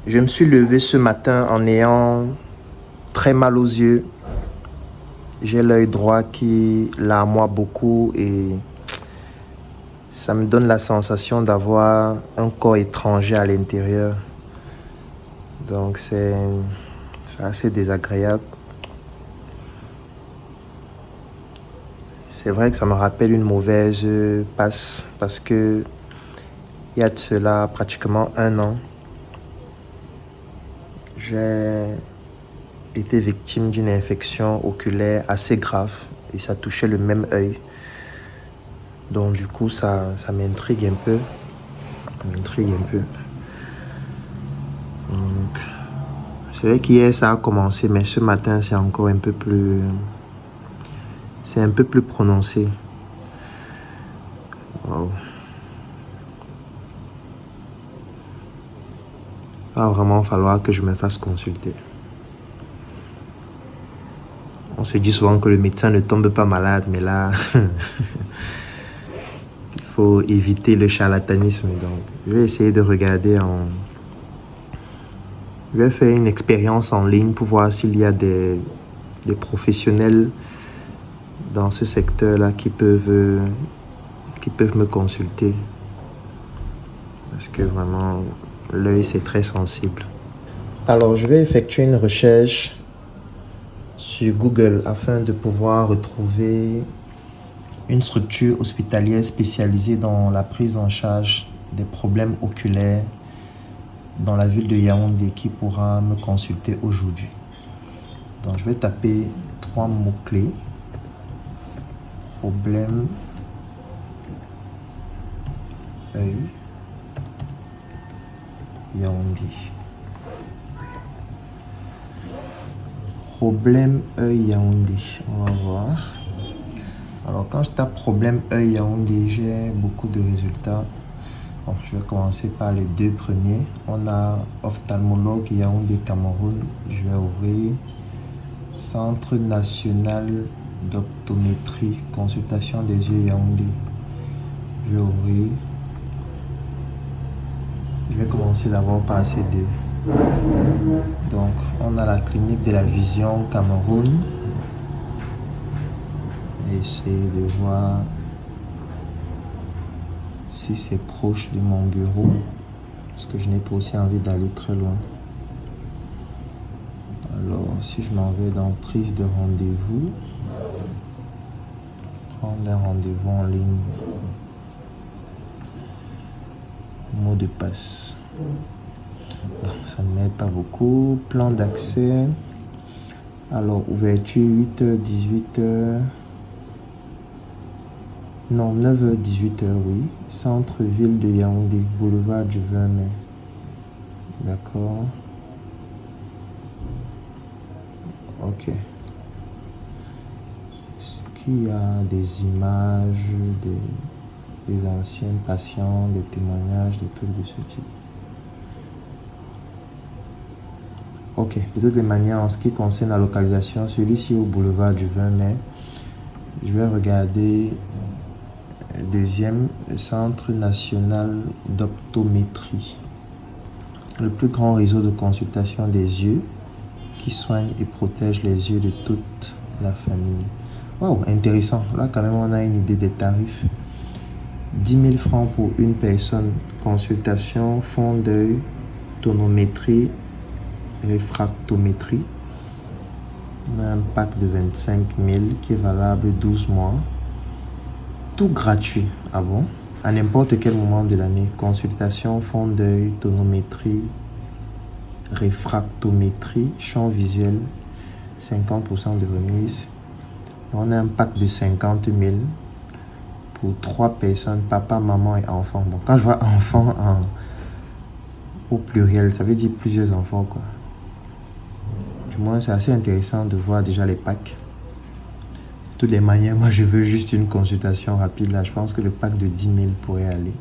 Je me suis levé ce matin en ayant très mal aux yeux. J'ai l'œil droit qui larmoie beaucoup et ça me donne la sensation d'avoir un corps étranger à l'intérieur. Donc c'est assez désagréable. C'est vrai que ça me rappelle une mauvaise passe parce que il y a de cela pratiquement 1 an, j'ai été victime d'une infection oculaire assez grave et ça touchait le même œil. Donc du coup, ça m'intrigue un peu. Donc, c'est vrai qu'hier, ça a commencé, mais ce matin, c'est encore un peu plus... C'est un peu plus prononcé. Wow. Il va vraiment falloir que je me fasse consulter. On se dit souvent que le médecin ne tombe pas malade, mais là, il faut éviter le charlatanisme. Donc, je vais essayer de regarder Je vais faire une expérience en ligne pour voir s'il y a des professionnels dans ce secteur-là qui peuvent me consulter. Parce que vraiment, l'œil, c'est très sensible. Alors, je vais effectuer une recherche sur Google afin de pouvoir retrouver une structure hospitalière spécialisée dans la prise en charge des problèmes oculaires dans la ville de Yaoundé qui pourra me consulter aujourd'hui. Donc, je vais taper 3 mots-clés. Problème œil Yaoundé. Problème œil Yaoundé. On va voir. Alors, quand je tape problème œil Yaoundé, j'ai beaucoup de résultats. Bon, je vais commencer par les 2 premiers. On a ophtalmologue Yaoundé Cameroun. Je vais ouvrir. Centre national d'optométrie, consultation des yeux Yaoundé. Je vais ouvrir. Je vais commencer d'abord par ces 2. Donc, on a la clinique de la vision Cameroun. Et essayer de voir si c'est proche de mon bureau. Parce que je n'ai pas aussi envie d'aller très loin. Alors, si je m'en vais dans prise de rendez-vous, prendre un rendez-vous en ligne, mot de passe. Bon, ça ne m'aide pas beaucoup. Plan d'accès. Alors, ouverture 8h, 18h. Non, 9h, 18h, oui. Centre-ville de Yaoundé, boulevard du 20 mai. D'accord. Ok. Est-ce qu'il y a des images des anciens patients, des témoignages, des trucs de ce type? Ok. De toutes les manières, en ce qui concerne la localisation, celui-ci au boulevard du 20 mai, je vais regarder deuxième, le Centre national d'optométrie. Le plus grand réseau de consultation des yeux qui soigne et protège les yeux de toute la famille. Wow, intéressant. Là, quand même, on a une idée des tarifs. 10 000 francs pour une personne. Consultation, fond d'œil, tonométrie, réfractométrie. On a un pack de 25 000 qui est valable 12 mois. Tout gratuit. Ah bon? À n'importe quel moment de l'année. Consultation, fond d'œil, tonométrie, réfractométrie, champ visuel, 50% de remise. On a un pack de 50 000 pour 3 personnes, papa, maman et enfant. Bon, quand je vois enfant au pluriel, ça veut dire plusieurs enfants, quoi. Du moins, c'est assez intéressant de voir déjà les packs. De toutes les manières, moi, je veux juste une consultation rapide. Là, je pense que le pack de 10 000 pourrait aller.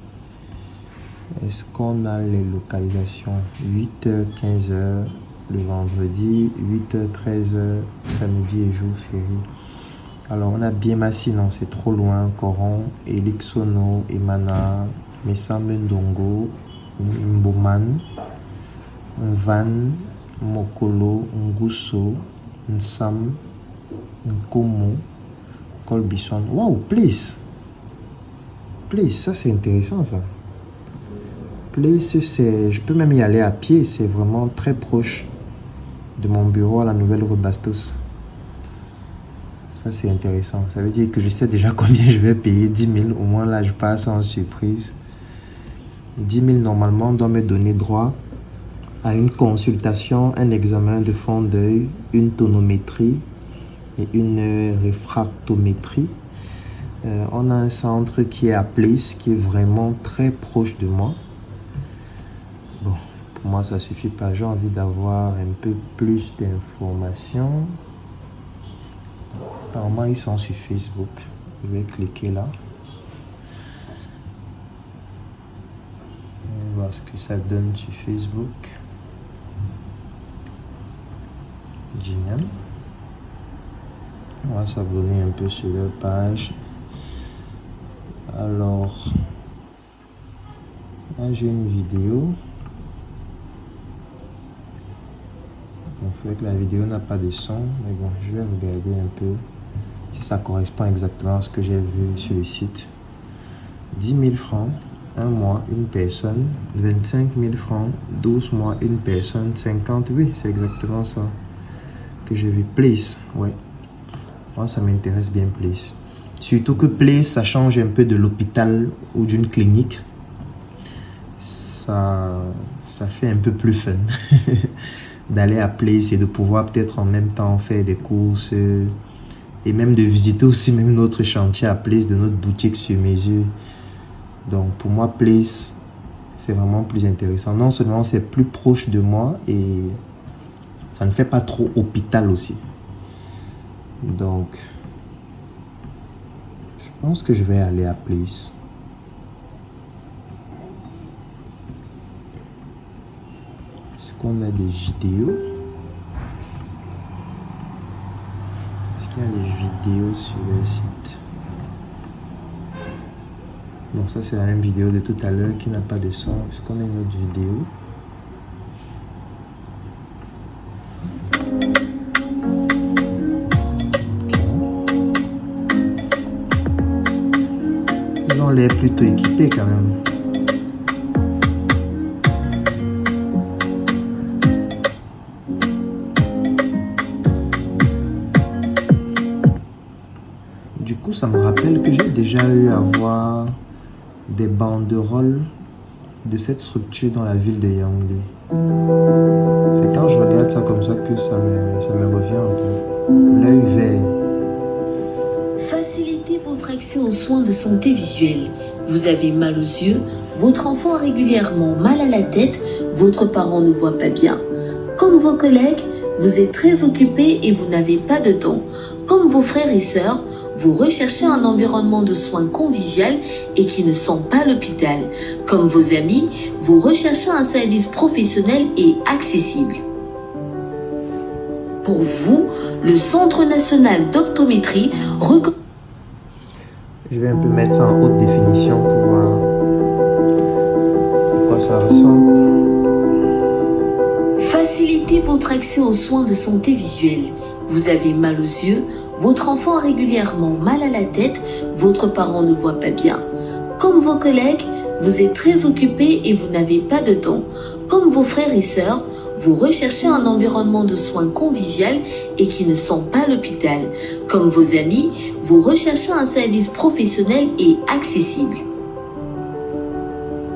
Est-ce qu'on a les localisations? 8h, 15h le vendredi, 8h, 13h samedi et jour férié. Alors, on a Biemassi, non, c'est trop loin. Coron, Elixono, Emana, Messa Mendongo, Mboman, Van, Mokolo, Nguso, Nsam, Nkomo, Colbison. Wow, Place. Place, ça c'est intéressant ça. Place, c'est... Je peux même y aller à pied, c'est vraiment très proche de mon bureau à la Nouvelle Rue Bastos. Ça c'est intéressant. Ça veut dire que je sais déjà combien je vais payer. 10 000, au moins là je passe en surprise. 10 000 normalement doit me donner droit à une consultation, un examen de fond d'œil, une tonométrie et une réfractométrie. On a un centre qui est à Place, qui est vraiment très proche de moi. Bon, pour moi ça suffit pas, j'ai envie d'avoir un peu plus d'informations. Apparemment ils sont sur Facebook. Je vais cliquer là. On va voir ce que ça donne sur Facebook. Génial. On va s'abonner un peu sur leur page. Alors, là j'ai une vidéo. Donc, c'est vrai que la vidéo n'a pas de son, mais bon, je vais regarder un peu si ça correspond exactement à ce que j'ai vu sur le site. 10 000 francs, 1 mois, une personne. 25 000 francs, 12 mois, une personne. 50, oui, c'est exactement ça que j'ai vu. Place, ouais. Moi, ça m'intéresse bien, Place. Surtout que Place, ça change un peu de l'hôpital ou d'une clinique. Ça fait un peu plus fun d'aller à Place et de pouvoir peut-être en même temps faire des courses et même de visiter aussi même notre chantier à Place de notre boutique sur mesure. Donc pour moi, Place, c'est vraiment plus intéressant. Non seulement c'est plus proche de moi et ça ne fait pas trop hôpital aussi. Donc, je pense que je vais aller à Place. Est-ce qu'on a des vidéos? Est-ce qu'il y a des vidéos sur le site? Bon, ça c'est la même vidéo de tout à l'heure qui n'a pas de son. Est-ce qu'on a une autre vidéo? Ils ont l'air plutôt équipés quand même. Du coup, ça me rappelle que j'ai déjà eu à voir des banderoles de cette structure dans la ville de Yaoundé. C'est quand je regarde ça comme ça que ça me revient un peu. L'œil vert. Facilitez votre accès aux soins de santé visuelle. Vous avez mal aux yeux, votre enfant a régulièrement mal à la tête, votre parent ne voit pas bien. Comme vos collègues, vous êtes très occupé et vous n'avez pas de temps. Comme vos frères et sœurs, vous recherchez un environnement de soins convivial et qui ne sent pas l'hôpital. Comme vos amis, vous recherchez un service professionnel et accessible. Pour vous, le Centre national d'optométrie reconnaît... Je vais un peu mettre ça en haute définition pour voir à quoi ça ressemble. Facilitez votre accès aux soins de santé visuelle. Vous avez mal aux yeux, votre enfant a régulièrement mal à la tête, votre parent ne voit pas bien. Comme vos collègues, vous êtes très occupé et vous n'avez pas de temps. Comme vos frères et sœurs, vous recherchez un environnement de soins convivial et qui ne sent pas l'hôpital. Comme vos amis, vous recherchez un service professionnel et accessible.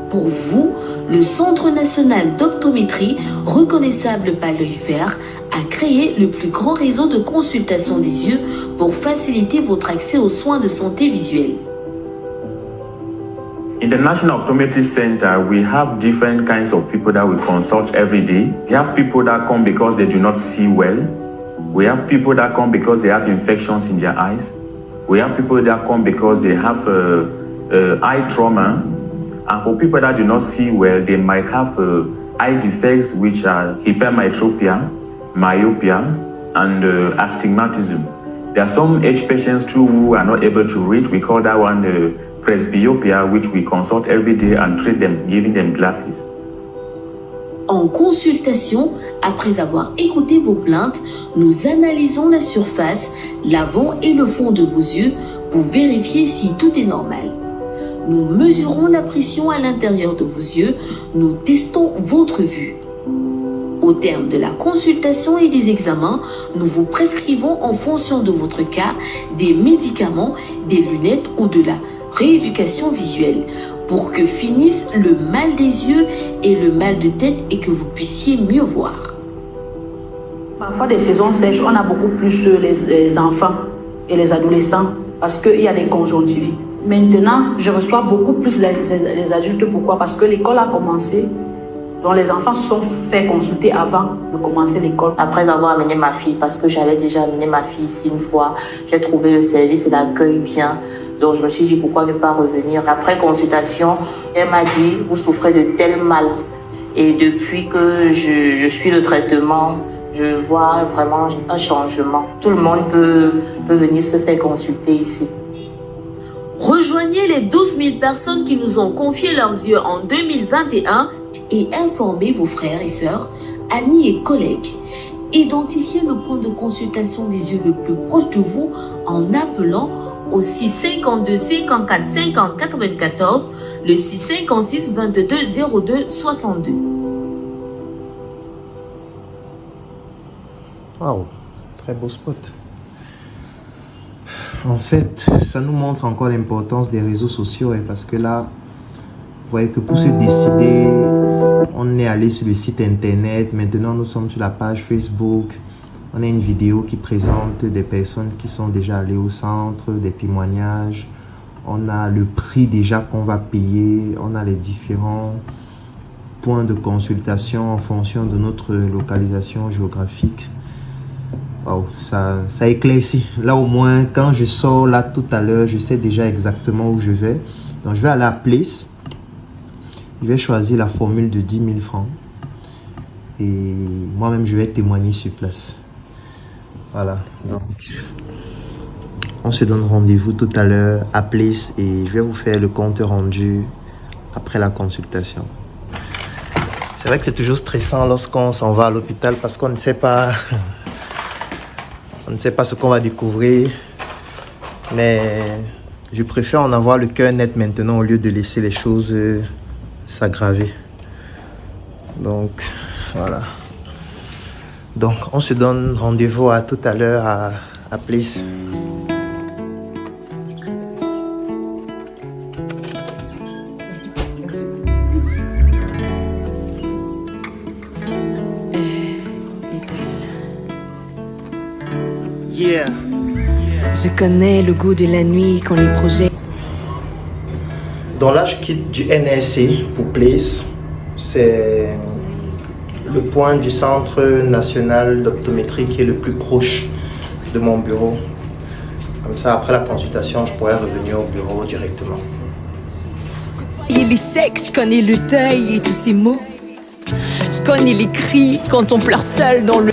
Pour vous, le Centre national d'optométrie, reconnaissable par l'œil vert, a créé le plus grand réseau de consultation des yeux pour faciliter votre accès aux soins de santé visuelle. In the National Optometry Center, we have different kinds of people that we consult every day. We have people that come because they do not see well. We have people that come because they have infections in their eyes. We have people that come because they have eye trauma. And for people that do not see well, they might have eye defects, which are hypermetropia, myopia, and astigmatism. There are some age patients too who are not able to read. We call that one presbyopia, which we consult every day and treat them, giving them glasses. En consultation, après avoir écouté vos plaintes, nous analysons la surface, l'avant et le fond de vos yeux pour vérifier si tout est normal. Nous mesurons la pression à l'intérieur de vos yeux, nous testons votre vue. Au terme de la consultation et des examens, nous vous prescrivons en fonction de votre cas des médicaments, des lunettes ou de la rééducation visuelle pour que finisse le mal des yeux et le mal de tête et que vous puissiez mieux voir. Parfois, des saisons sèches, on a beaucoup plus les enfants et les adolescents parce qu'il y a des conjonctivites. Maintenant, je reçois beaucoup plus les adultes. Pourquoi? Parce que l'école a commencé. Donc les enfants se sont fait consulter avant de commencer l'école. Après avoir amené ma fille, parce que j'avais déjà amené ma fille ici une fois, j'ai trouvé le service et l'accueil bien. Donc je me suis dit pourquoi ne pas revenir. Après consultation, elle m'a dit vous souffrez de tel mal. Et depuis que je suis le traitement, je vois vraiment un changement. Tout le monde peut venir se faire consulter ici. Rejoignez les 12 000 personnes qui nous ont confié leurs yeux en 2021 et informez vos frères et sœurs, amis et collègues. Identifiez le point de consultation des yeux le plus proche de vous en appelant au 652 54 50 94, le 656 22 02 62. Wow, très beau spot. En fait, ça nous montre encore l'importance des réseaux sociaux parce que là, vous voyez que pour se décider, on est allé sur le site internet. Maintenant, nous sommes sur la page Facebook. On a une vidéo qui présente des personnes qui sont déjà allées au centre, des témoignages. On a le prix déjà qu'on va payer. On a les différents points de consultation en fonction de notre localisation géographique. Wow, ça éclaircit. Là, au moins, quand je sors là tout à l'heure, je sais déjà exactement où je vais. Donc, je vais aller à Place. Je vais choisir la formule de 10 000 francs. Et moi-même, je vais témoigner sur place. Voilà. Donc, on se donne rendez-vous tout à l'heure à Place et je vais vous faire le compte rendu après la consultation. C'est vrai que c'est toujours stressant lorsqu'on s'en va à l'hôpital parce qu'on ne sait pas... On ne sait pas ce qu'on va découvrir, mais je préfère en avoir le cœur net maintenant au lieu de laisser les choses s'aggraver. Donc, voilà. Donc, on se donne rendez-vous à tout à l'heure à Place. Yeah. Je connais le goût de la nuit quand les projets... Donc là, je quitte du NSC pour Place. C'est le point du centre national d'optométrie qui est le plus proche de mon bureau. Comme ça, après la consultation, je pourrais revenir au bureau directement. Et les chèques, je connais le deuil et tous ces mots. Je connais les cris quand on pleure seul dans le...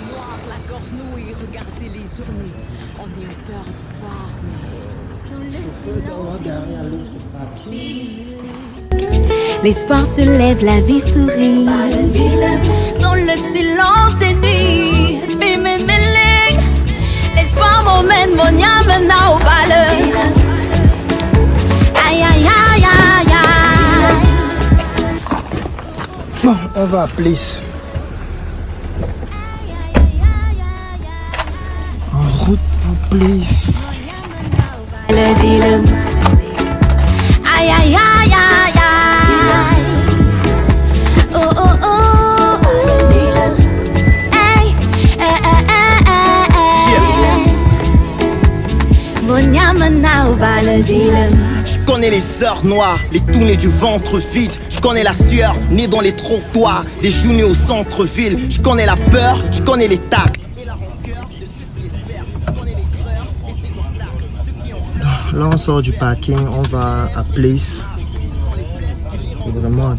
L'espoir se lève, la vie sourit. Dans le silence des nuits, je vais me mêler. L'espoir m'emmène, mon âme n'a au bal. Aïe, aïe, aïe, aïe, aïe. Bon, on va à Place. En route pour Place. Aïe, aïe, aïe, aïe, aïe. Oh, oh, oh, oh. Hey, hey, hey, hey, hey. Mon yamana au bal dilem. Je connais les heures noires, les tournées du ventre vide. Je connais la sueur, née dans les trottoirs, des journées au centre-ville. Je connais la peur, je connais les tacles. Là, on sort du parking, on va à Place. C'est vraiment à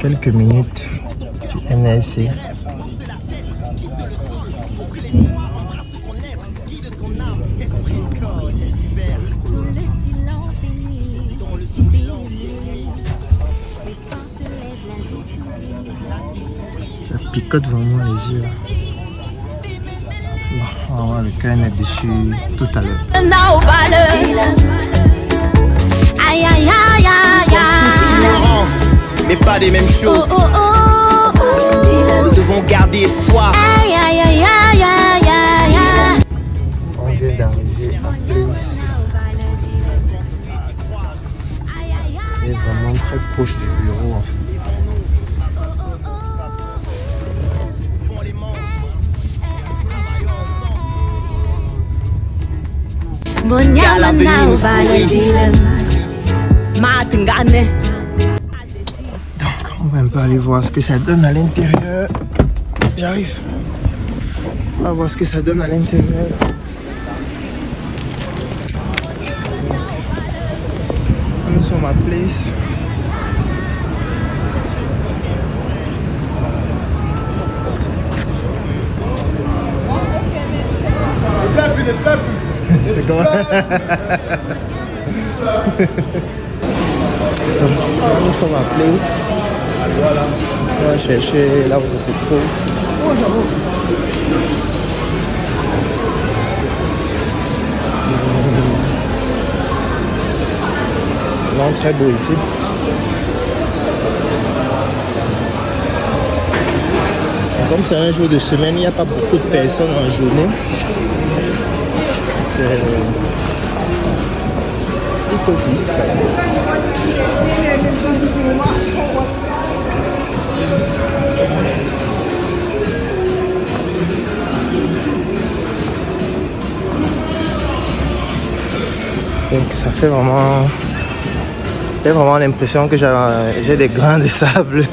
quelques minutes du NSC. Ça picote vraiment les yeux. Bon, on va avoir le cœur net dessus tout à l'heure. Aïe aïe aïe aïe Ignorants, mais pas des mêmes choses. Nous devons garder espoir. aïe aïe aïe aïe aïe aïe. On vient d'arriver à Place. C'est vraiment très proche du bureau en fait. Donc on va un peu aller voir ce que ça donne à l'intérieur. J'arrive. On va voir ce que ça donne à l'intérieur. Nous sommes à Place. C'est comment? Nous sommes à Place. On va chercher là où ça se trouve. Non, très beau ici. Comme c'est un jour de semaine, il n'y a pas beaucoup de personnes en journée. C'est plutôt plus quand même. Donc ça fait vraiment l'impression que j'ai des grains de sable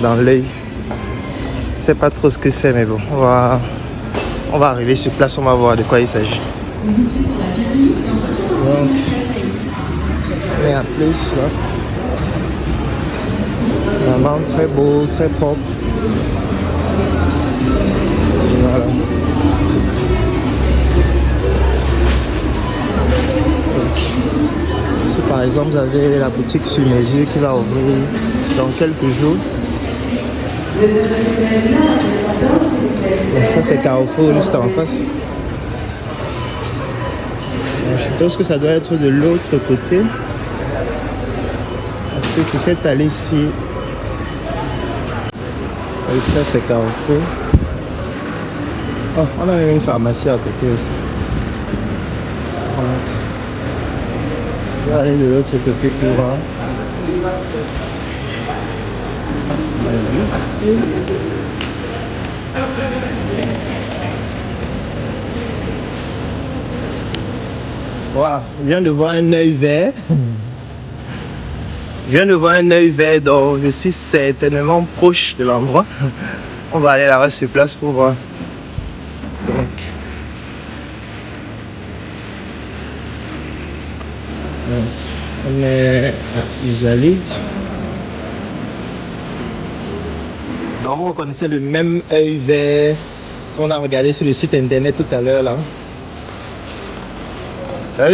dans l'œil. Je sais pas trop ce que c'est, mais bon, on va arriver sur place, on va voir de quoi il s'agit. Donc, on est à Place là. Vraiment très beau, très propre. Voilà. Si par exemple vous avez la boutique sur mesure qui va ouvrir dans quelques jours. Donc ça c'est Carrefour juste en face. Je suppose que ça doit être de l'autre côté. Parce que sur cette allée-ci, ça c'est Carrefour. Oh, on a même une pharmacie à côté aussi. On va aller de l'autre côté pour voir. Wow, je viens de voir un œil vert. Je viens de voir un œil vert, donc je suis certainement proche de l'endroit. On va aller là-bas sur place pour voir. Donc, on est à Isalide. Donc vous reconnaissez le même œil vert qu'on a regardé sur le site internet tout à l'heure là.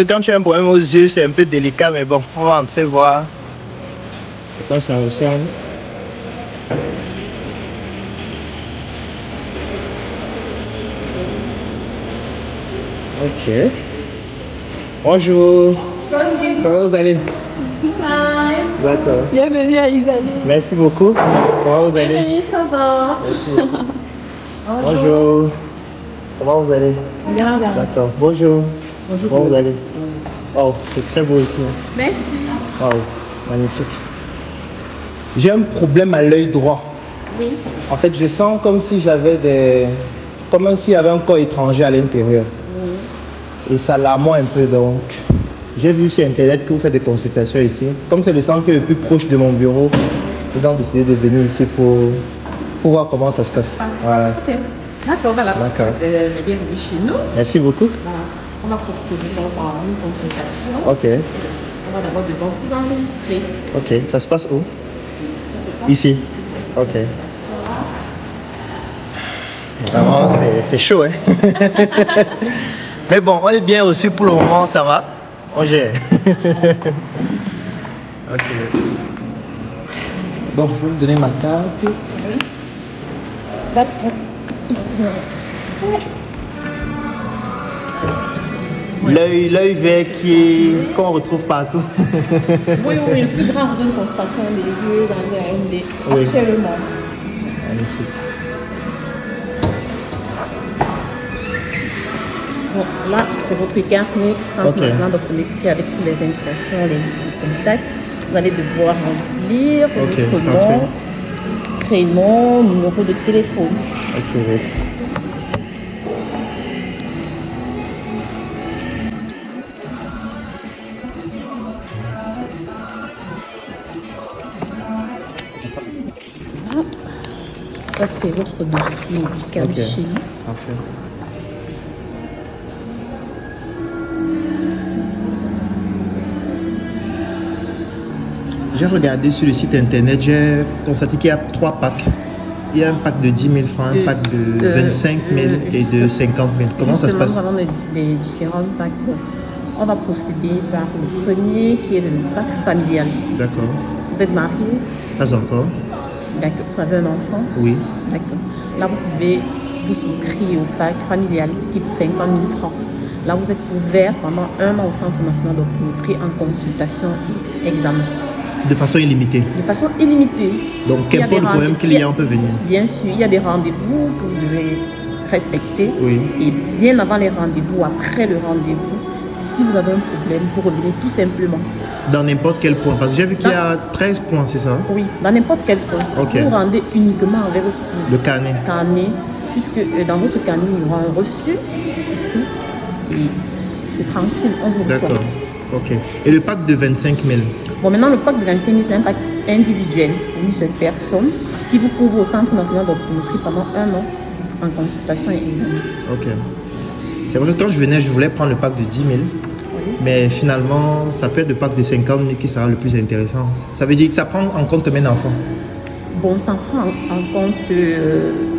Quand tu as un problème aux yeux, c'est un peu délicat, mais bon, on va entrer voir à quoi ça ressemble. Ok. Bonjour. Comment vous allez? D'accord. Bienvenue à Isalide. Merci beaucoup. Comment vous allez? Bienvenue, ça va. Merci. Bonjour. Comment vous allez? Bien, bien. D'accord. Bonjour. Bonjour. Comment vous allez? Oh, c'est très beau ici. Merci. Oh, magnifique. J'ai un problème à l'œil droit. Oui. En fait, je sens comme si j'avais des... comme s'il y avait un corps étranger à l'intérieur. Et ça l'amoie un peu, donc... J'ai vu sur internet que vous faites des consultations ici. Comme c'est le centre qui est le plus proche de mon bureau, j'ai donc décidé de venir ici pour voir comment ça se passe. Voilà. Ok. D'accord, voilà. D'accord. Bienvenue chez nous. Merci beaucoup. Voilà. On va proposer par une consultation. Ok. On va d'abord devoir vous enregistrer. Ok. Ça se passe où? Ici. Ok. Vraiment, c'est chaud, hein. Mais bon, on est bien aussi pour le moment, ça va. On gère. Ok. Bon, je vais vous donner ma carte. L'œil vert qu'on retrouve partout. Oui, le plus grand zone de constatation des yeux dans les AMD actuellement. Magnifique. Bon, là, c'est votre carnet Centre national d'optométrie avec toutes les indications, les contacts. Vous allez devoir remplir votre nom, prénom, numéro de téléphone. Ok, merci. Ça, c'est votre dossier médical chez nous. Parfait. J'ai regardé sur le site internet, j'ai constaté qu'il y a 3 packs. Il y a un pack de 10 000 francs, un pack de 25 000 et de 50 000. Comment ça se passe? Nous avons les différents packs. Bon, on va procéder par le premier qui est le pack familial. D'accord. Vous êtes marié? Pas encore. D'accord. Vous avez un enfant? Oui. D'accord. Là, vous pouvez vous souscrire au pack familial qui coûte 50 000 francs. Là, vous êtes ouvert pendant 1 an au Centre national d'optométrie en consultation et examen. De façon illimitée? De façon illimitée. Donc, qu'importe le problème qu'il y a, on peut venir? Bien sûr, il y a des rendez-vous que vous devez respecter. Oui. Et bien avant les rendez-vous, après le rendez-vous, si vous avez un problème, vous revenez tout simplement. Dans n'importe quel point? Parce que j'ai vu qu'il y a 13 points, c'est ça? Oui, dans n'importe quel point. Okay. Vous rendez uniquement avec votre le carnet. Puisque dans votre carnet, il y aura un reçu et tout. Et c'est tranquille, on vous reçoit. D'accord. Ok. Et le pack de 25 000? Bon, maintenant, le pack de 25 000, c'est un pack individuel pour une seule personne qui vous couvre au Centre national d'optométrie pendant 1 an en consultation et examen. Ok. C'est vrai que quand je venais, je voulais prendre le pack de 10 000. Oui. Mais finalement, ça peut être le pack de 50 000 qui sera le plus intéressant. Ça veut dire que ça prend en compte combien d'enfants? Bon, ça prend en compte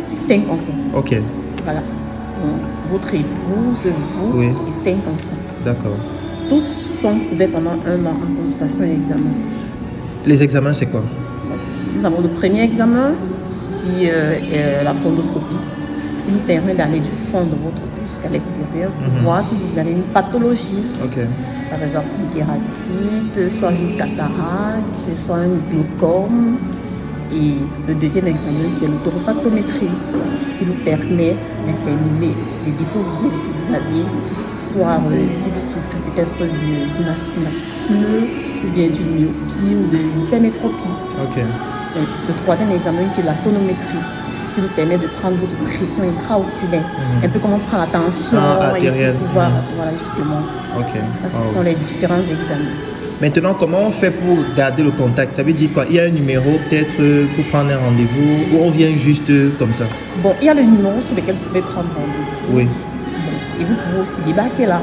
5 enfants. Ok. Voilà. Donc, votre épouse, vous et 5 enfants. D'accord. Tous sont couverts pendant 1 an en consultation et examen. Les examens, c'est quoi? Nous avons le premier examen qui est la fundoscopie. Il nous permet d'aller du fond de votre œil jusqu'à l'extérieur pour voir si vous avez une pathologie. Par exemple, une kératite, soit une cataracte, soit un glaucome. Et le deuxième examen qui est l'autorefractométrie qui nous permet de déterminer les défauts visuels que vous avez, soit si vous souffrez peut-être d'un astigmatisme ou bien d'une myopie ou de l'hypermétropie. Le troisième examen qui est la tonométrie qui nous permet de prendre votre pression intraoculaire, un peu comme on prend la tension et pouvoir, voilà justement. Ça, ce sont les différents examens. Maintenant, comment on fait pour garder le contact? Ça veut dire quoi? Il y a un numéro peut-être pour prendre un rendez-vous ou on vient juste comme ça? Bon, il y a le numéro sur lequel vous pouvez prendre rendez-vous. Oui. Bon, et vous pouvez aussi débarquer là.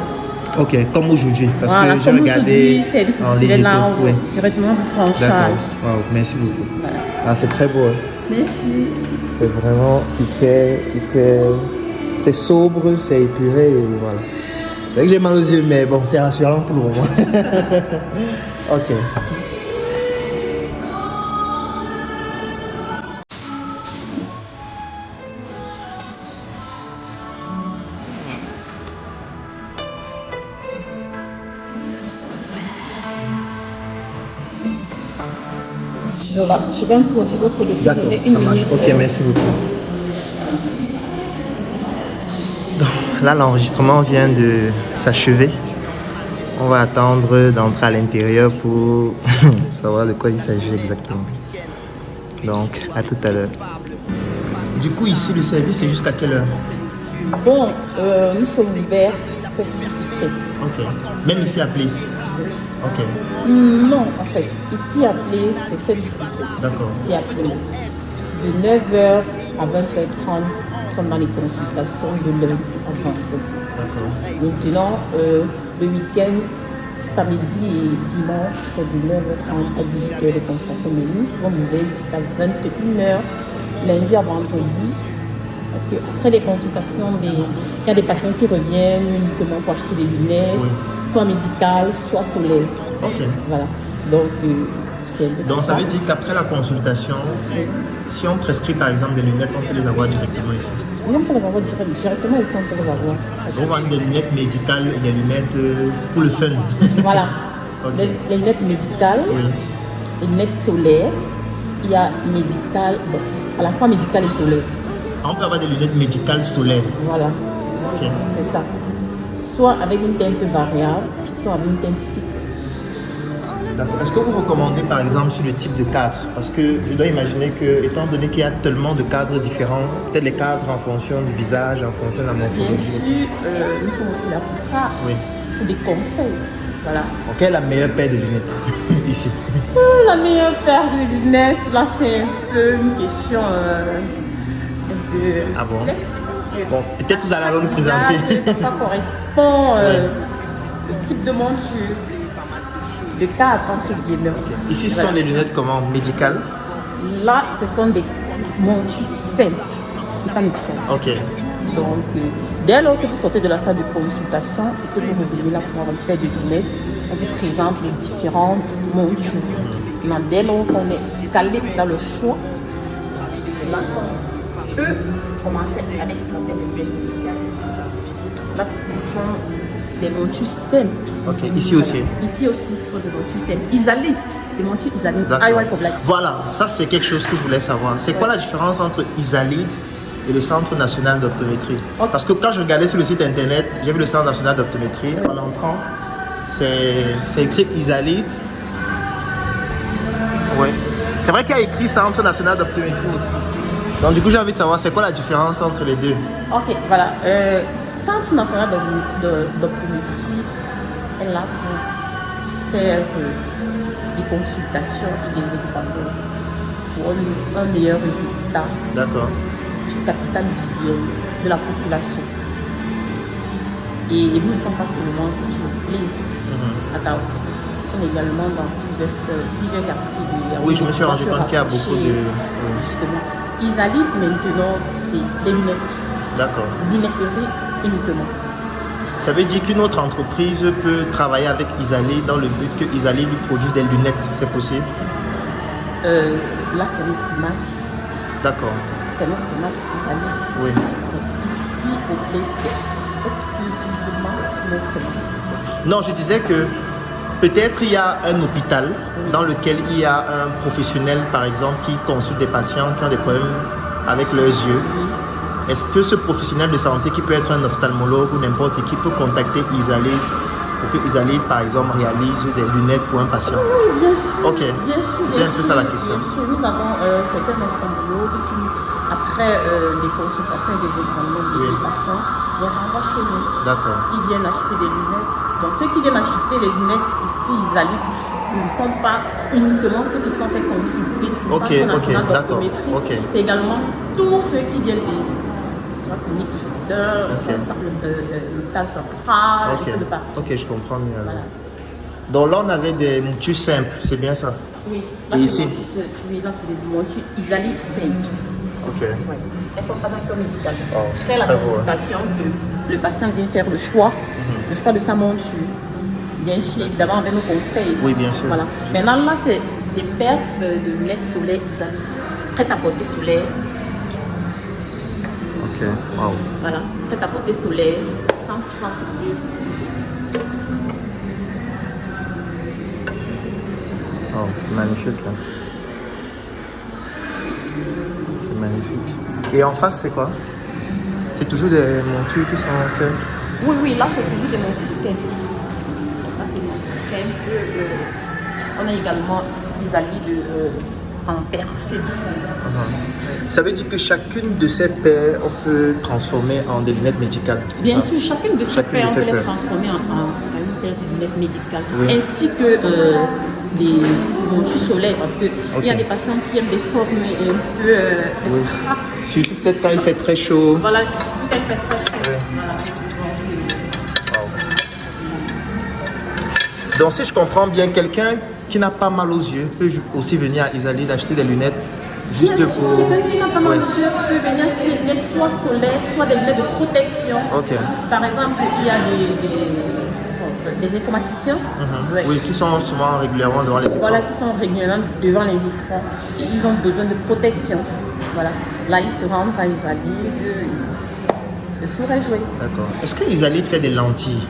Ok, comme aujourd'hui. Parce voilà, que j'ai regardé en ligne. Là, on directement vous prend en charge. Wow, merci beaucoup. Voilà. Ah, c'est très beau. Hein? Merci. C'est vraiment hyper... C'est sobre, c'est épuré et voilà. C'est vrai que j'ai mal aux yeux, mais bon, c'est rassurant pour le moment. Ok. Voilà, je vais introduire votre dossier. D'accord, ça marche. Ok, merci beaucoup. Là, l'enregistrement vient de s'achever. On va attendre d'entrer à l'intérieur pour savoir de quoi il s'agit exactement. Donc, à tout à l'heure. Du coup, ici, le service est jusqu'à quelle heure? Bon, nous sommes ouverts 7 17. Ok. Même ici à Place? Ok. Non, en fait, ici à Place, c'est 7 17. D'accord. Ici à Place. De 9h à 20h30. Nous sommes dans les consultations de lundi à vendredi. Maintenant, le week-end, samedi et dimanche, c'est de 9h30 à 18h les consultations. Mais nous sommes ouverts jusqu'à 21h, lundi à vendredi. Parce qu'après les consultations, il y a des patients qui reviennent uniquement pour acheter des lunettes, soit médicales, soit solaires. Ok. Voilà. Donc, c'est un peu Donc comme ça veut dire qu'après la consultation, si on prescrit par exemple des lunettes, on peut les avoir directement ici. Oui, on peut les avoir directement ici, on peut les avoir. On vend des lunettes médicales et des lunettes pour le fun. Voilà. Ok. Les lunettes médicales, Oui. les lunettes solaires. Il y a médical, bon, à la fois médical et solaire. On peut avoir des lunettes médicales solaires. Voilà. Ok. C'est ça. Soit avec une teinte variable, soit avec une teinte fixe. D'accord. Est-ce que vous recommandez par exemple sur le type de cadre? Parce que je dois imaginer que, étant donné qu'il y a tellement de cadres différents, peut-être les cadres en fonction du visage, en fonction de la Bien morphologie. sûr, nous sommes aussi là pour ça, Oui. pour des conseils. Voilà. Donc, quelle est la meilleure paire de lunettes ici? La meilleure paire de lunettes, là c'est un peu une question un peu Ah bon? complexe. Parce que Bon, peut-être vous allez alors nous présenter. Ça correspond au type de monture, de cadre entre guillemets. Ici, ce sont Voilà. les lunettes comment? Médicales? Là, ce sont des montures simples, c'est pas médical. Ok. Donc, dès lors que vous sortez de la salle de consultation et que vous revenez là pour avoir une paire de lunettes, on vous présente les différentes montures. Maintenant, dès lors qu'on est calé dans le choix, c'est là qu'on peut commencer avec la paire de lunettes. Là, ce sont des montures simples. Ok. Ici aussi. Ici aussi, ce sont des montures simples. Isalite, des montures Isalite. D'accord. IY for Black. Voilà, ça c'est quelque chose que je voulais savoir. C'est quoi la différence entre Isalid et le Centre national d'optométrie? Ok. Parce que quand je regardais sur le site internet, j'ai vu le Centre national d'optométrie. En entrant, c'est écrit Isalid. Ouais. C'est vrai qu'il y a écrit Centre national d'optométrie aussi ici. Donc du coup, j'ai envie de savoir c'est quoi la différence entre les deux. Ok, voilà. Centre national d'optométrie est là pour faire des consultations et des examens pour un meilleur résultat D'accord. du capital visuel de la population. Et nous ne sommes pas seulement sur Place à Darfour, nous sommes également dans plusieurs quartiers. Oui, je me suis rendu compte qu'il y a beaucoup de... Justement. Isalite maintenant, c'est des lunettes. D'accord. Lunetterie uniquement. Ça veut dire qu'une autre entreprise peut travailler avec Isalid dans le but que Isalid lui produise des lunettes. C'est possible? Là, c'est notre marque. D'accord. C'est notre marque Isalite. Oui. Donc, ici, au Place, c'est exclusivement notre marque. Non, je disais que peut-être il y a un hôpital dans lequel il y a un professionnel, par exemple, qui consulte des patients qui ont des problèmes avec leurs yeux. Est-ce que ce professionnel de santé, qui peut être un ophtalmologue ou n'importe qui, peut contacter Isalid pour que Isalid, par exemple, réalise des lunettes pour un patient? Oui, bien sûr. Ok. Bien sûr. C'était un peu ça la question. Bien sûr. Nous avons certains ophtalmologues qui, après des consultations et des examens des patients, les renvoient chez nous. D'accord. Ils viennent acheter des lunettes. Donc, ceux qui viennent acheter les lunettes ici, Isalite, ce ne sont pas uniquement ceux qui sont fait consulter au Ok, Centre national ok, d'accord, d'optométrie. ok. C'est également tous ceux qui viennent des cliniques de Jourdain, l'hôpital central, Ok. un peu de partout. Ok, je comprends mieux. alors. Voilà. Donc là, on avait des montures simples, c'est bien ça? Oui, Et là, ici? oui, là, c'est des montures Isalite 5. Ok. Ouais. Elles sont pas encore médicales. Oh, Après la très beau, consultation, que le patient vient faire le choix de sa monture. Bien sûr, évidemment, avec nos conseils. Oui, bien sûr. Voilà. Maintenant, là, c'est des paires de lunettes solaires Isalite, prêtes à porter solaire. Ok, wow. Voilà, prêtes à porter solaire, 100% bleu. Oh, c'est magnifique. Hein. C'est magnifique. Et en face, c'est quoi? C'est toujours des montures qui sont simples? Oui, oui, là, c'est toujours des montures simples. Là, c'est des montures simples. On a également Isalite en percée visible. Ça veut dire que chacune de ces paires, on peut transformer en des lunettes médicales. C'est Bien ça? sûr, chacune de ces Chacune paires, de on ces peut les paires. transformer en une paire de lunettes médicales. Oui. Ainsi que des montures solaires, parce qu'il Ok. y a des patients qui aiment des formes un peu Oui. extra. Surtout peut-être quand il fait très chaud. Voilà, tout est fait très chaud. Oui. Voilà. Donc si je comprends bien, quelqu'un qui n'a pas mal aux yeux peut aussi venir à Isalid acheter des lunettes juste Bien sûr, pour... quelqu'un qui n'a pas mal Ouais. de yeux peut venir acheter des lunettes soit solaires, soit des lunettes de protection. Ok. Par exemple, il y a des les informaticiens. Ouais. Oui, qui sont souvent régulièrement devant les écrans. Voilà, qui sont régulièrement devant les écrans. Et ils ont besoin de protection. Voilà. Là, ils se rendent à Isalide. Le tour est joué. D'accord. Est-ce que Isalide fait des lentilles?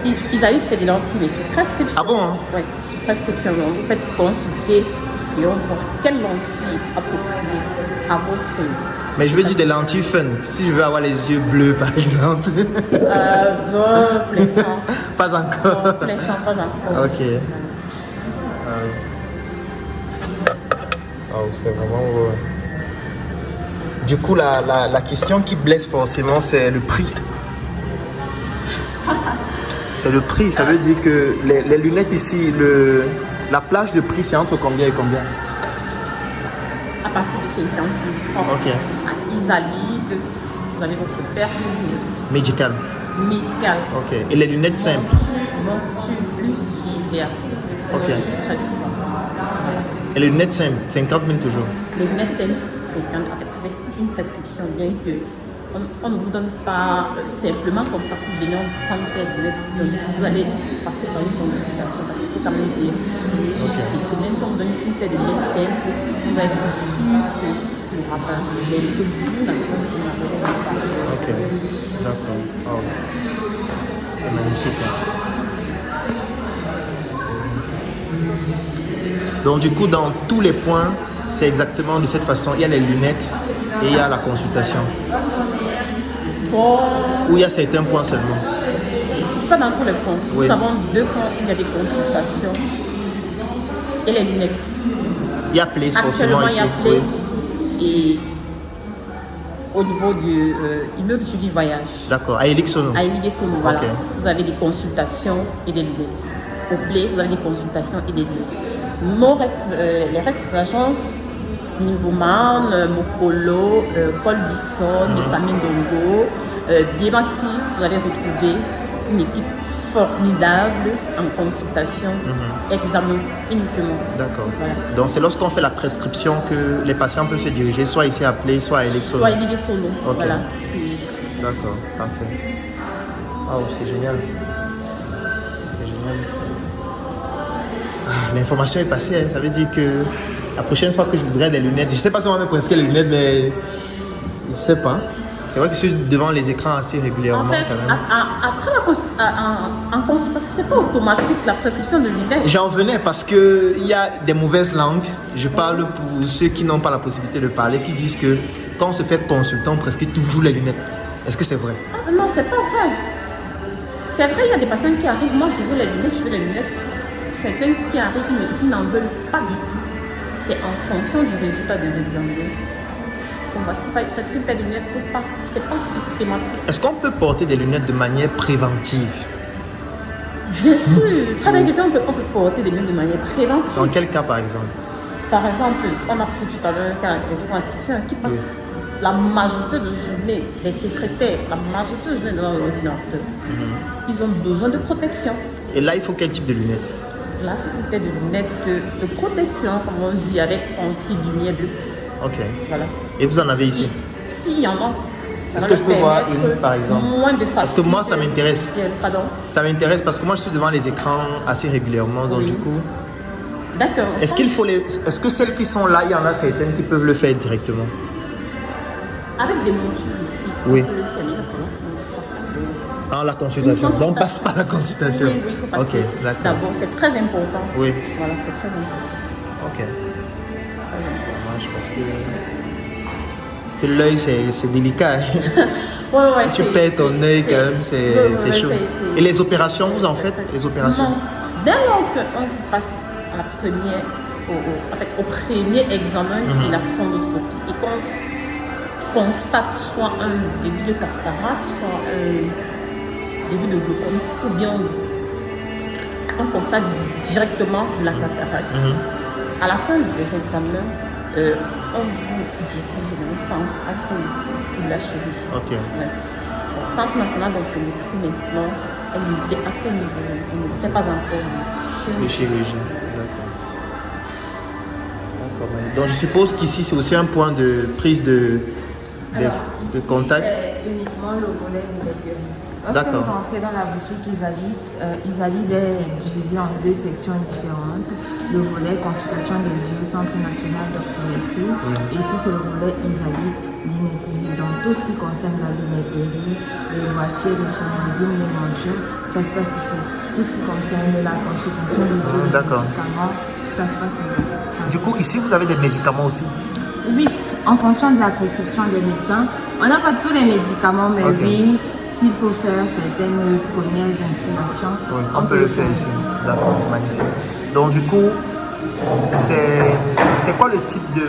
Isalide fait des lentilles, mais sur prescription. Ah bon, hein? Oui, sur prescription. Donc, vous faites consulter et on voit quelle lentille appropriée à votre... Mais je veux dire des lentilles fun. Si je veux avoir les yeux bleus, par exemple. Non, plaisant. Pas encore. Non, plaisant, pas encore. Ok. Oh, c'est vraiment... Du coup, la question qui blesse forcément, c'est le prix. C'est le prix. Ça veut dire que les lunettes ici, la plage de prix, c'est entre combien et combien? À partir de 50 000 francs. Ok. À Isalide, vous avez votre paire de lunettes. Médical. Médicales. Ok. Et les lunettes simples? Monture plus hiver. Ok. Très souvent. Et les lunettes simples, 50 000 toujours? Les lunettes simples, c'est avec une prescription, bien que on ne vous donne pas simplement comme ça pour venir prendre une paire de lunettes. Vous allez passer par une consultation parce qu'il faut quand même vérifier. Et que même si on vous donne une paire de lunettes simples, on doit être sûr que le rabat, que vous n'avez pas. Ok, d'accord. Oh. C'est magnifique. Hein. Donc du coup, dans tous les points, c'est exactement de cette façon. Il y a les lunettes et il y a la consultation. Ou il y a certains points seulement? Pas dans tous les points. Oui. Nous avons 2 points où il y a des consultations et les lunettes. Il y a Place forcément ici. Il y a Place et au niveau du immeuble sur du voyage. D'accord, à Elixono. À Elixono, voilà. Okay. Vous avez des consultations et des lunettes. Au Place, vous avez des consultations et des lunettes. Les restes de l'agence, Ningouman, Mokolo, Paul Bisson, Messamine Dongo, Biémassi, vous allez retrouver une équipe formidable en consultation, examen uniquement. D'accord. Voilà. Donc c'est lorsqu'on fait la prescription que les patients peuvent se diriger soit ici à Play, soit à Elixono. Soit Elixono. Okay. Voilà. D'accord, parfait. Oh, c'est génial. C'est génial. Ah, l'information est passée, hein. Ça veut dire que la prochaine fois que je voudrais des lunettes, je ne sais pas si on va me prescrire les lunettes, mais je ne sais pas. C'est vrai que je suis devant les écrans assez régulièrement. En fait, quand même. après en consultation, c'est pas automatique la prescription de lunettes. J'en venais parce qu'il y a des mauvaises langues. Je parle pour ceux qui n'ont pas la possibilité de parler, qui disent que quand on se fait consulter, on prescrit toujours les lunettes. Est-ce que c'est vrai? Non, c'est pas vrai. C'est vrai, il y a des patients qui arrivent, moi je veux les lunettes, je veux les lunettes. Certains qui arrivent, ils n'en veulent pas du tout. C'est en fonction du résultat des examens. On va s'il faut prescrire des lunettes ou pas. C'est pas systématique. Est-ce qu'on peut porter des lunettes de manière préventive? Bien sûr. Très bien question, on peut porter des lunettes de manière préventive. Dans quel cas par exemple? Par exemple, on a pris tout à l'heure les informaticiens qui passent la majorité de journée, les secrétaires, la majorité de journée dans l'ordinateur. Ils ont besoin de protection. Et là, il faut quel type de lunettes? Là, c'est une paire de lunettes de protection, comme on dit, avec anti-lumière bleue. Ok. Voilà. Et vous en avez ici? S'il y en a. Est-ce que je peux voir une par exemple? Moins de parce que moi, ça m'intéresse. Pardon? Ça m'intéresse parce que moi, je suis devant les écrans assez régulièrement, donc du coup. D'accord. Est-ce que celles qui sont là, il y en a certaines qui peuvent le faire directement? Avec des montures ici. Oui. On peut le faire, mais il va falloir qu'on fasse la consultation. Donc, on passe par la consultation. Oui, il faut passer. Ok, d'accord. D'abord, c'est très important. Oui. Voilà, c'est très important. Ok. Ça marche parce que l'œil, c'est délicat. Ouais, tu perds ton œil quand même, c'est chaud. Et les opérations, vous en faites? Les opérations? Non. Dès lors qu'on passe à la première, au premier examen qui est la fundoscopie et qu'on constate soit un début de cataracte, soit un début de glaucome, ou bien on constate directement la cataracte. À la fin des examens, on vous dirige dans le centre accueilli de la chirurgie. Ok. Ouais. Au Centre national d'optométrie maintenant, elle est à ce niveau. On ne fait pas encore de chirurgie. D'accord. Donc je suppose qu'ici c'est aussi un point de prise de contact. C'est uniquement le volet militaire. Lorsque vous entrez dans la boutique Isalide est divisée en 2 sections différentes. Le volet consultation des yeux, Centre national d'optométrie. Et ici, c'est le volet Isalide, lunetterie. Donc, tout ce qui concerne la lunetterie, les boîtiers, les chirurgies, les montures, ça se passe ici. Tout ce qui concerne la consultation des yeux, les médicaments, ça se passe ici. Du coup, ici, vous avez des médicaments aussi? Oui, en fonction de la prescription des médecins. On n'a pas tous les médicaments, mais oui. S'il faut faire certaines premières instillations, on peut le faire ici. D'accord, magnifique. Donc du coup, c'est quoi le type de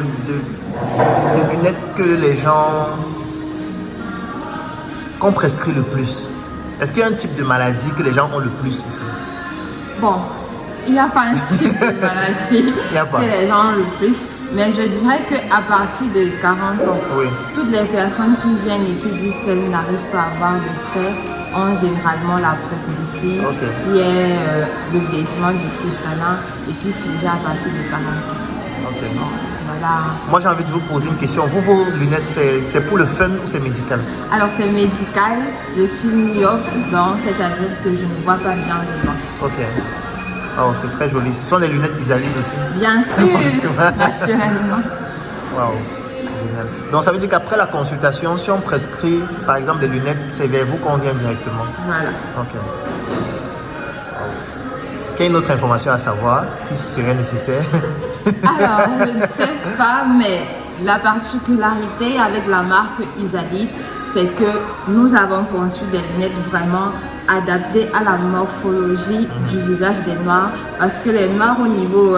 lunettes que les gens qu'on prescrit le plus? Est-ce qu'il y a un type de maladie que les gens ont le plus ici? Bon, il n'y a pas un type de maladie que les gens ont le plus. Mais je dirais qu'à partir de 40 ans, toutes les personnes qui viennent et qui disent qu'elles n'arrivent pas à avoir de traits ont généralement la presbytie, qui est le vieillissement du cristallin et qui survient à partir de 40 ans. Donc, voilà. Moi, j'ai envie de vous poser une question. Vous, vos lunettes, c'est pour le fun ou c'est médical? Alors, c'est médical. Je suis myope, donc c'est-à-dire que je ne vois pas bien devant. Ok. Oh, c'est très joli. Ce sont des lunettes Isalide aussi? Bien sûr, naturellement. Waouh, génial. Donc, ça veut dire qu'après la consultation, si on prescrit, par exemple, des lunettes, c'est vers vous qu'on vient directement? Voilà. Ok. Est-ce qu'il y a une autre information à savoir qui serait nécessaire? Alors, je ne sais pas, mais la particularité avec la marque Isalide, c'est que nous avons conçu des lunettes vraiment adaptées à la morphologie du visage des Noirs, parce que les Noirs au niveau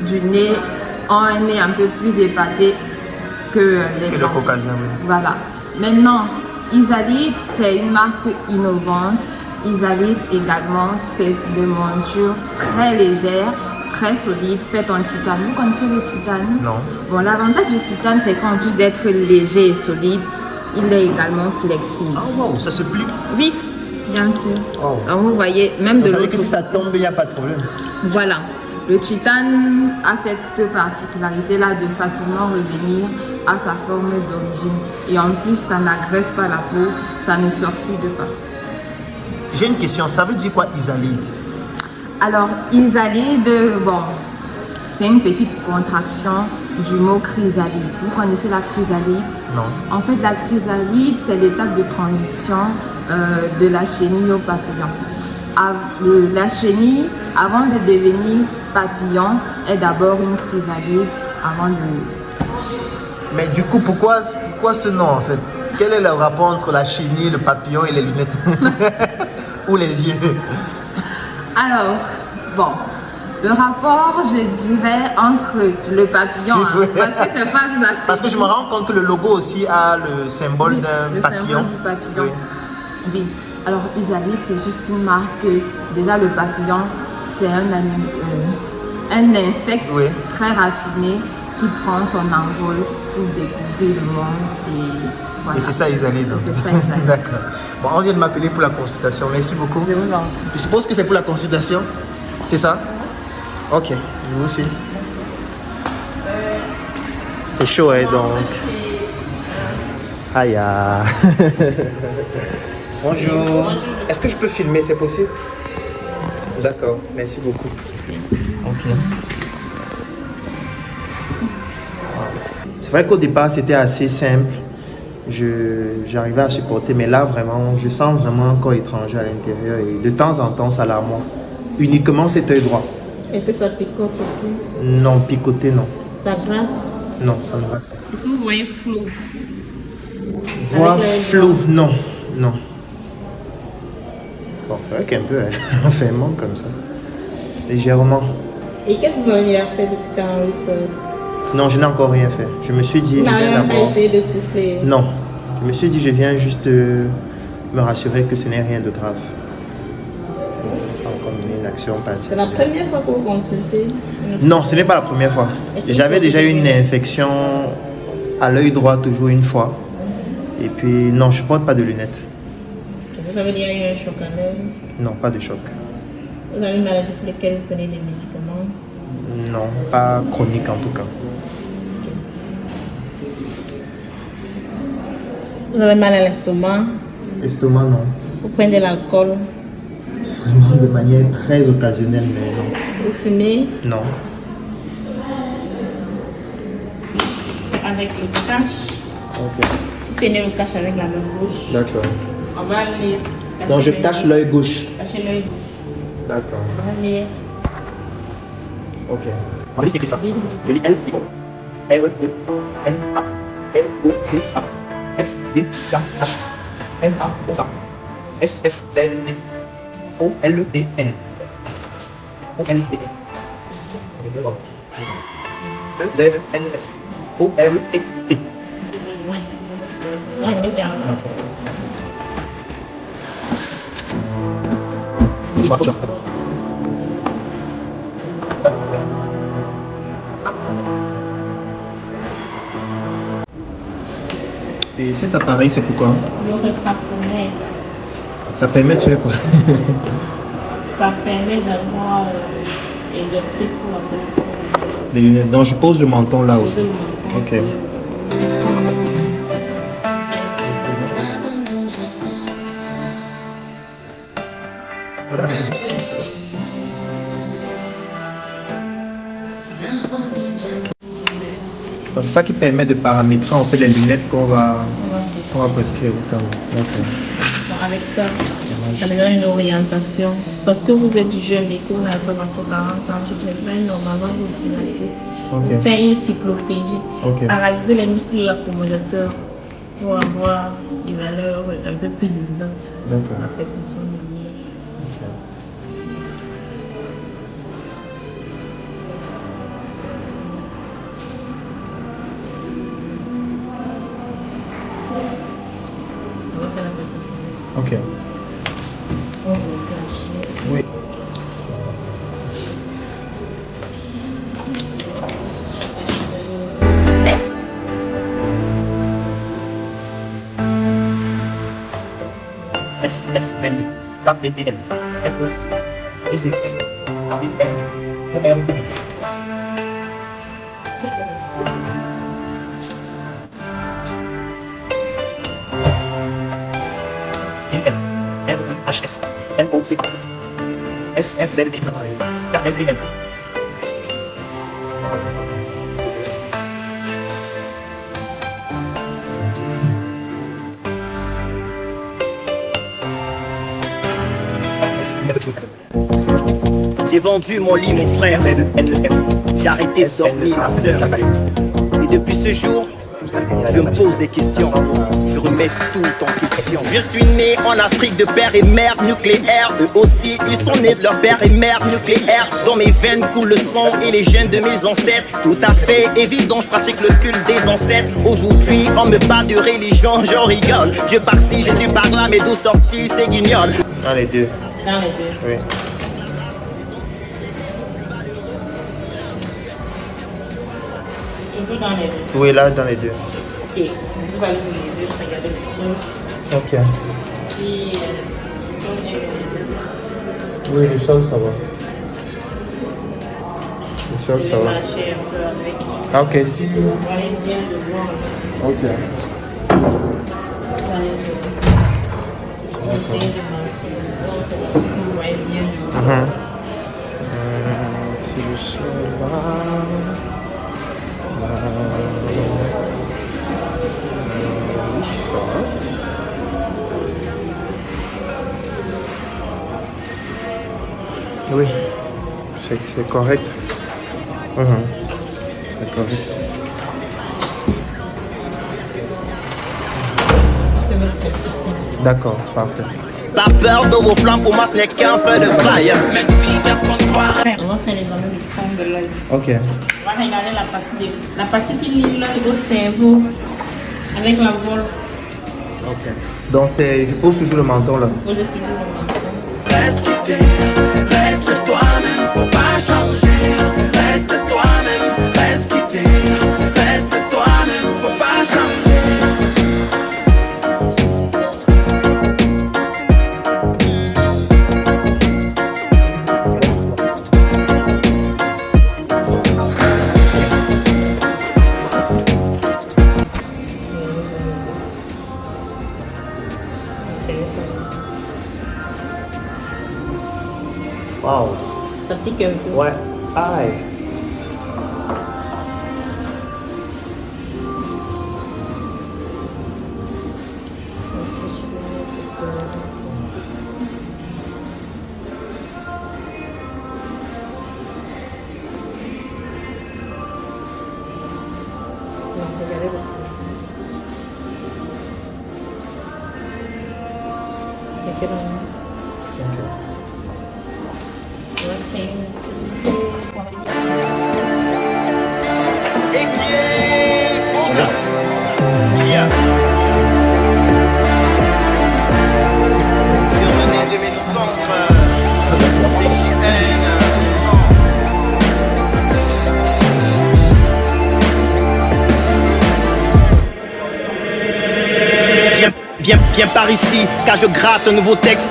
du nez ont un nez un peu plus épaté que les Blancs. Le Caucasien, oui. Voilà. Maintenant, Isalide, c'est une marque innovante. Isalide également, c'est des montures très légères, très solides, faites en titane. Vous connaissez le titane? Non. Bon, l'avantage du titane, c'est qu'en plus d'être léger et solide, il est également flexible. Ah wow, ça se plie? Oui, bien sûr. Oh. Donc vous voyez, même de l'autre côté. Ça veut dire que si ça tombe, il n'y a pas de problème. Voilà. Le titane a cette particularité-là de facilement revenir à sa forme d'origine. Et en plus, ça n'agresse pas la peau, ça ne s'oxyde pas. J'ai une question, ça veut dire quoi Isalide? Alors, Isalide, bon, c'est une petite contraction du mot chrysalide. Vous connaissez la chrysalide? Non. En fait, la chrysalide, c'est l'étape de transition de la chenille au papillon. La chenille, avant de devenir papillon, est d'abord une chrysalide avant de... Mais du coup, pourquoi ce nom en fait? Quel est le rapport entre la chenille, le papillon et les lunettes? Ou les yeux? Alors, bon, le rapport, je dirais, entre le papillon, parce que c'est pas de la... Parce que je me rends compte que le logo aussi a le symbole d'un papillon. Le symbole du papillon. Oui. Alors, Isalide, c'est juste une marque. Déjà, le papillon, c'est un insecte très raffiné qui prend son envol pour découvrir le monde et... Voilà. Et c'est ça Isalide. D'accord. Bon, on vient de m'appeler pour la consultation. Merci beaucoup. Je vous en prie. Je suppose que c'est pour la consultation. C'est ça? Ok, je vous suis. C'est chaud, hein, donc. Aïe. Bonjour. Est-ce que je peux filmer, c'est possible? D'accord, merci beaucoup. Ok. C'est vrai qu'au départ, c'était assez simple. J'arrivais à supporter, mais là vraiment, je sens vraiment un corps étranger à l'intérieur et de temps en temps, ça larmoie. Uniquement cet œil droit. Est-ce que ça picote aussi? Non, picoter, non. Ça gratte? Non, ça ne gratte pas. Est-ce que vous voyez flou? Voir flou, non. Bon, avec un peu, un ferment comme ça. Légèrement. Et qu'est-ce que vous avez fait depuis 48 heures? Non, je n'ai encore rien fait. Je me suis dit... Vous n'avez même pas essayé de souffler? Non. Je me suis dit, je viens juste me rassurer que ce n'est rien de grave. Encore une action particulière. C'est la première fois que vous consultez? Non, ce n'est pas la première fois. J'avais déjà eu une infection à l'œil droit, toujours une fois. Et puis, non, je ne porte pas de lunettes. Vous avez déjà eu un choc à l'œil? Non, pas de choc. Vous avez une maladie pour laquelle vous prenez des médicaments? Non, pas chronique en tout cas. Vous avez mal à l'estomac? L'estomac, non. Vous prenez de l'alcool? Vraiment de manière très occasionnelle, mais non. Vous fumez? Non. Avec le cash. Ok. Vous tenez le cash avec la main gauche. D'accord. On va lire. Donc je cache l'œil gauche. Cachez l'œil. D'accord. On va lire. Ok. On va écrire ça. Je lis L, I, O, L, E, N, A, L, O, C, A, F, D, K, H, N, A, O, K, S, F, Z, D, O, L, D, N. O, L, D, N. Z, N, F. O, L, T, T. Et cet appareil, c'est pourquoi? Le réfractomètre. Ça permet de faire quoi? Ça permet d'avoir les optiques pour la position. Les lunettes. Donc je pose le menton là aussi. Ok. Donc, c'est ça qui permet de paramétrer en fait les lunettes qu'on va prescrire au cas où. Ok. Bon, avec ça, ça me donne une orientation. Parce que vous êtes jeune et que vous n'avez pas encore 40 ans, je préfère normalement vous dynamiser. Ok. Faire une cyclopégie. Ok. Paralyser les muscles de l'accommodateur pour avoir des valeurs un peu plus exactes. D'accord. La prescription de lunettes. On va faire la prescription. Ok. On va le cacher. Oui. S, F, N, K, D, N. F, O, C, S, F, S, A, D, N. O, L, D, N. H, S, N, O, C, S, F, Z, D, K, S, D, N. J'ai vendu mon lit, mon frère. J'ai arrêté de dormir, ma soeur. Et depuis ce jour, je me pose des questions. Je remets tout en question. Je suis né en Afrique de père et mère nucléaire. Eux aussi, ils sont nés de leur père et mère nucléaire. Dans mes veines coule le sang et les gènes de mes ancêtres. Tout à fait évident, je pratique le culte des ancêtres. Aujourd'hui, on me parle de religion, j'en rigole. Je par-ci, je suis par-là, mais d'où sorti, c'est guignol. Dans les deux. Dans les deux. Oui. Toujours dans les deux. Oui, là, dans les deux. Ok. Vous allez vous les deux, regardez le sol. Ok. Si le sol est Oui, le sol, ça va. Le sol, ça va. marcher un peu avec. Ah, ok, si. Vous allez bien le voir. Ok. Vous allez essayer de marcher. Donc, vous voyez bien le voir. Si le sol va. Oui, ça va. Oui, c'est correct. C'est correct. C'est votre prescription. D'accord, parfait. Pas peur de vos flammes, pour moi ce n'est qu'un feu de paille. On va faire l'examen du fond de l'œil. Ok. On va regarder la partie qui lie l'œil au cerveau avec la voile. Ok. Donc je pose toujours le menton là. Vous êtes toujours le menton. Reste toi-même, faut pas changer. Reste toi-même, reste quitter. Reste toi-même, faut pas changer. Waouh. Ça pique un peu. Ouais. Aïe. Viens par ici, car je gratte un nouveau texte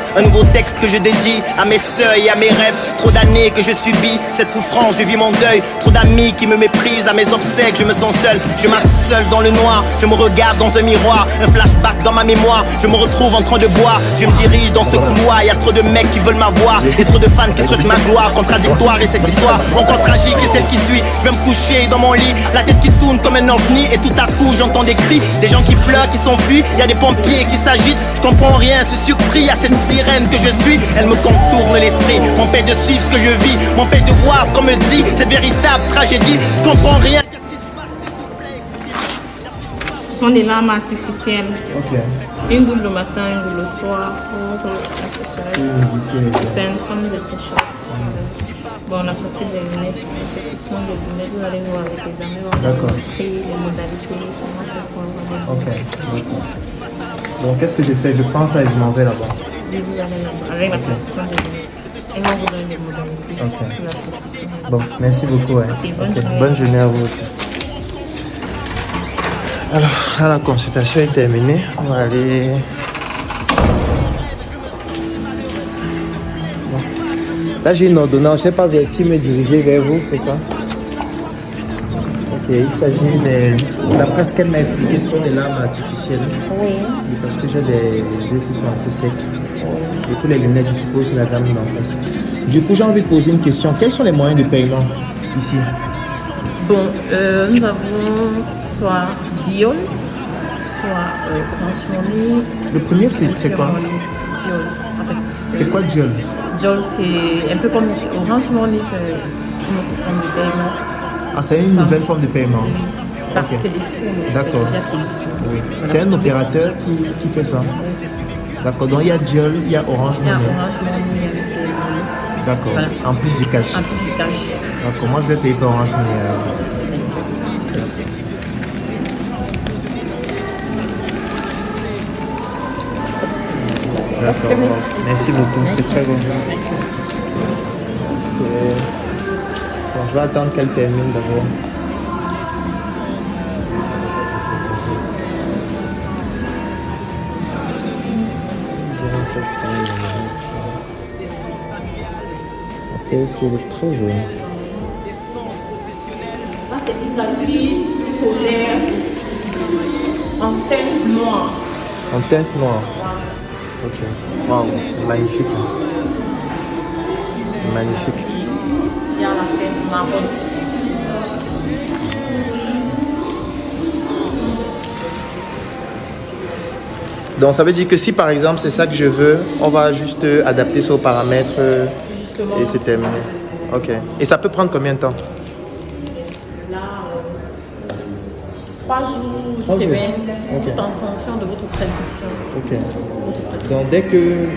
que je dédie à mes seuils et à mes rêves. Trop d'années que je subis cette souffrance, je vis mon deuil. Trop d'amis qui me méprisent, à mes obsèques je me sens seul. Je marche seul dans le noir, je me regarde dans un miroir. Un flashback dans ma mémoire, je me retrouve en train de boire. Je me dirige dans ce couloir, y a trop de mecs qui veulent m'avoir et trop de fans qui souhaitent ma gloire. Contradictoire et cette histoire encore tragique et celle qui suit. Je vais me coucher dans mon lit, la tête qui tourne comme un ovni. Et tout à coup j'entends des cris, des gens qui pleurent, qui s'enfuient. Y a des pompiers qui s'agitent. Je comprends rien, ce surpris à cette sirène que je suis. Elle me contourne l'esprit, m'empêche de suivre ce que je vis, m'empêche de voir ce qu'on me dit. Cette véritable tragédie, je comprends rien. Ce sont des larmes artificielles. Ok. Une goutte le matin, une goutte le soir pour la sécheresse. C'est un crème de sécheresse. Bon, on a presque des lunettes, la prescription des lunettes, vous allez voir avec les amis, on va montrer les modalités, comment faire pour avoir des lunettes. Ok. Donc qu'est-ce que j'ai fait? Je prends ça et je m'en vais là-bas. Oui, vous allez là-bas, avec la prescription des lunettes. Et on vous donne les modalités. Ok. Bon, merci beaucoup. Bonne journée à vous aussi. Alors, là, la consultation est terminée. On va aller... Bon. Là, j'ai une ordonnance. Je ne sais pas vers qui me diriger, vers vous, c'est ça? Ok, il s'agit des... D'après ce qu'elle m'a expliqué, ce sont des larmes artificielles. Oui. Parce que j'ai des yeux qui sont assez secs. Du coup, les lunettes, je suppose, la dame d'en face. Du coup, j'ai envie de poser une question. Quels sont les moyens de paiement ici? Bon, nous avons soit Diol, soit Orange Money. Le premier, c'est quoi? Diol. En fait, c'est quoi Diol? Diol, c'est un peu comme Orange Money, c'est une autre forme de paiement. Ah, c'est une nouvelle forme de paiement. Par Okay. téléphone. D'accord. Oui. C'est un opérateur qui fait ça. D'accord. Donc il y a Diol, il y a Orange Money. Il y a Orange Money, il y a Airtel Money. D'accord. Voilà. En plus du cash. En plus du cash. D'accord. Moi je vais payer par Orange Money. D'accord. Merci beaucoup. C'est très bon. Bon, je vais attendre qu'elle termine d'abord. Après, c'est électro jaune. Ça, c'est Islamique solaire en teinte noire. En teinte noire. Ok. Waouh, c'est magnifique. C'est magnifique. Il y a la teinte marron. Donc ça veut dire que si par exemple c'est ça que je veux, on va juste adapter ça aux paramètres et c'est terminé. Ok. Et ça peut prendre combien de temps? Là, 3 jours, 3 une jours. semaine, Ok. tout en fonction de votre prescription. Ok. Donc dès que...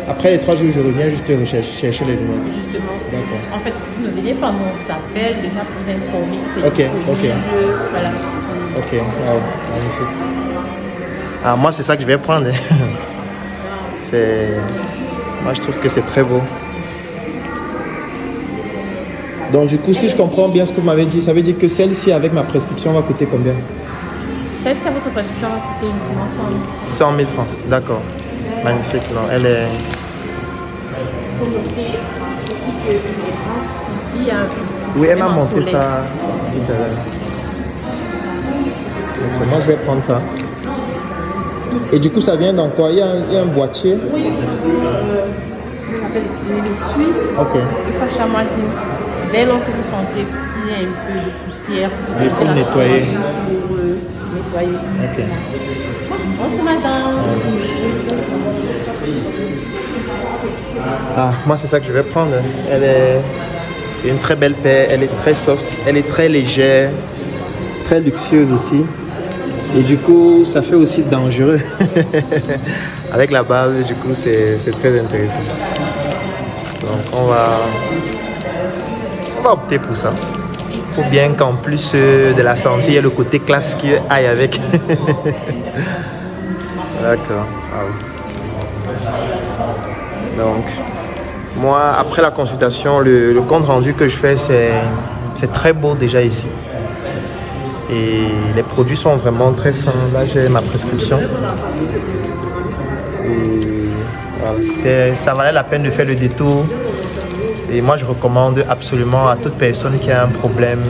Après les 3 jours, je reviens juste chercher les lunettes. Justement. D'accord. En fait, vous ne venez pas, nous on vous appelle déjà pour vous informer que c'est Ok, disponible. ok. Voilà. Ok, wow, magnifique. Ah, moi, c'est ça que je vais prendre. Moi, je trouve que c'est très beau. Donc, du coup, si je comprends bien ce que vous m'avez dit, ça veut dire que celle-ci, avec ma prescription, va coûter combien? Celle-ci, à votre prescription va coûter uniquement 100 000. 100 000 francs, d'accord. Magnifique, non, elle est... Il faut noter aussi que les rangs sont dit à un Oui, elle m'a montré ça tout à l'heure. Donc, moi, je vais prendre ça. Et du coup, ça vient dans quoi? Il y a un boîtier? Oui, on appelle peu les étuis. Ok. Et ça chamoisit. Dès lors que vous sentez qu'il y a un peu de poussière, vous il faut nettoyer. Pour nettoyer. Ok. Bonjour madame. Ah, moi c'est ça que je vais prendre. Elle est une très belle paire, elle est très soft, elle est très légère, très luxueuse aussi. Et du coup, ça fait aussi dangereux. Avec la barbe, du coup, c'est très intéressant. Donc on va opter pour ça. Il faut bien qu'en plus de la santé, il y ait le côté classe qui aille avec. D'accord. Ah oui. Donc, moi, après la consultation, le compte rendu que je fais, c'est très beau déjà ici. Et les produits sont vraiment très fins. Là, j'ai ma prescription. Et voilà, ça valait la peine de faire le détour. Et moi, je recommande absolument à toute personne qui a un problème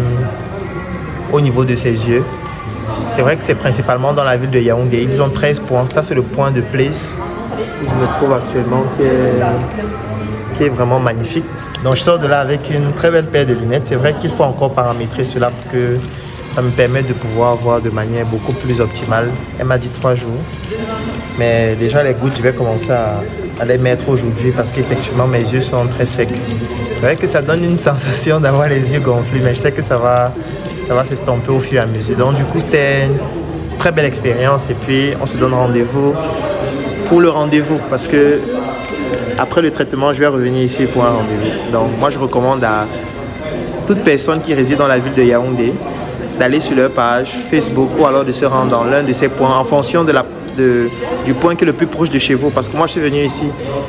au niveau de ses yeux. C'est vrai que c'est principalement dans la ville de Yaoundé. Ils ont 13 points. Ça, c'est le point de place où je me trouve actuellement qui est vraiment magnifique. Donc, je sors de là avec une très belle paire de lunettes. C'est vrai qu'il faut encore paramétrer cela pour que ça me permette de pouvoir voir de manière beaucoup plus optimale. Elle m'a dit 3 jours. Mais déjà, les gouttes, je vais commencer à les mettre aujourd'hui parce qu'effectivement, mes yeux sont très secs. C'est vrai que ça donne une sensation d'avoir les yeux gonflés, mais je sais que ça va s'estomper au fur et à mesure. Donc, du coup, c'était une très belle expérience. Et puis, on se donne rendez-vous pour le rendez-vous parce que après le traitement, je vais revenir ici pour un rendez-vous. Donc, moi, je recommande à toute personne qui réside dans la ville de Yaoundé d'aller sur leur page Facebook ou alors de se rendre dans l'un de ces points en fonction du point qui est le plus proche de chez vous. Parce que moi, je suis venu ici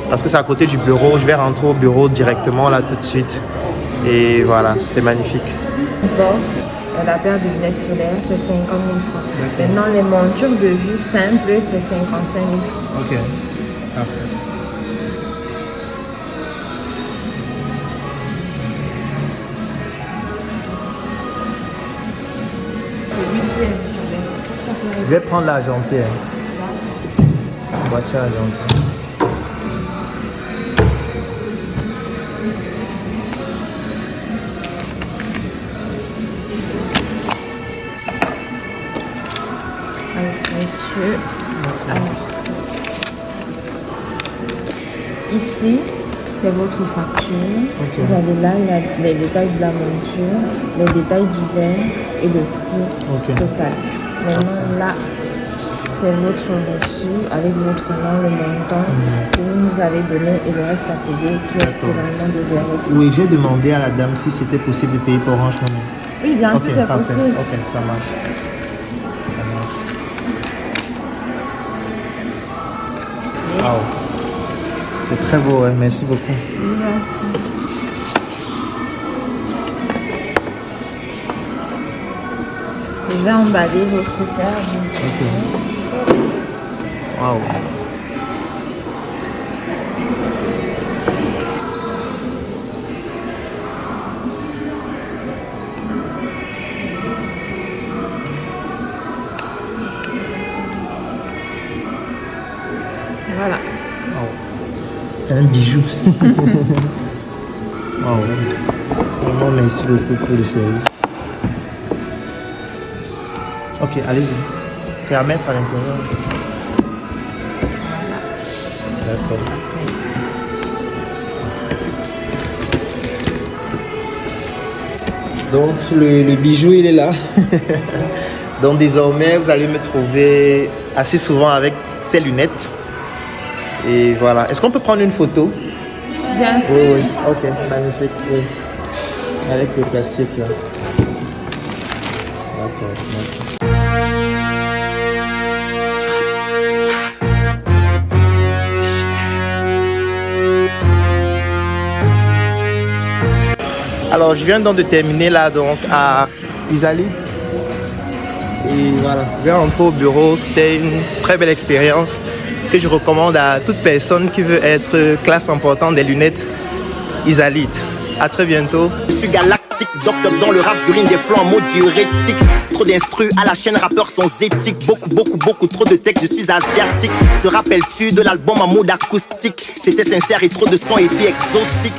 parce que c'est à côté du bureau. Je vais rentrer au bureau directement là tout de suite. Et voilà, c'est magnifique. La paire de lunettes solaires, c'est 50 000 francs. Maintenant, les montures de vue simples, c'est 55 000 francs. Ok, parfait. Je vais prendre l'argenté. Voiture argentée. Monsieur, alors, ici, c'est votre facture. Okay. Vous avez là les détails de la monture, les détails du verre et le prix total. Maintenant, là, c'est votre reçu avec votre nom, le montant que vous nous avez donné et le reste à payer qui est présentement de 0. Oui, j'ai demandé à la dame si c'était possible de payer pour Orange Money. Oui, bien sûr, c'est possible. Ok, ça marche. Wow. C'est très beau, hein. Merci beaucoup. Je vais emballer votre paire. Ok. Waouh. Voilà. Wow. C'est un bijou. Wow. Vraiment, merci beaucoup pour le service. Ok, allez-y. C'est à mettre à l'intérieur. D'accord. Donc le bijou il est là. Donc désormais vous allez me trouver assez souvent avec ces lunettes. Et voilà. Est-ce qu'on peut prendre une photo? Bien sûr. Oui, oui. Ok, magnifique. Oui. Avec le plastique là. D'accord, merci. Alors je viens donc de terminer là donc à Isalite. Et voilà, je vais rentrer au bureau. C'était une très belle expérience que je recommande à toute personne qui veut être classe importante des lunettes Isalite. À très bientôt. Je suis galactique, docteur dans le rap, j'urine des flancs en mode diurétique. Trop d'instru à la chaîne, rappeurs sans éthique. Beaucoup trop de textes, je suis asiatique. Te rappelles-tu de l'album en mode acoustique? C'était sincère et trop de sons étaient exotiques.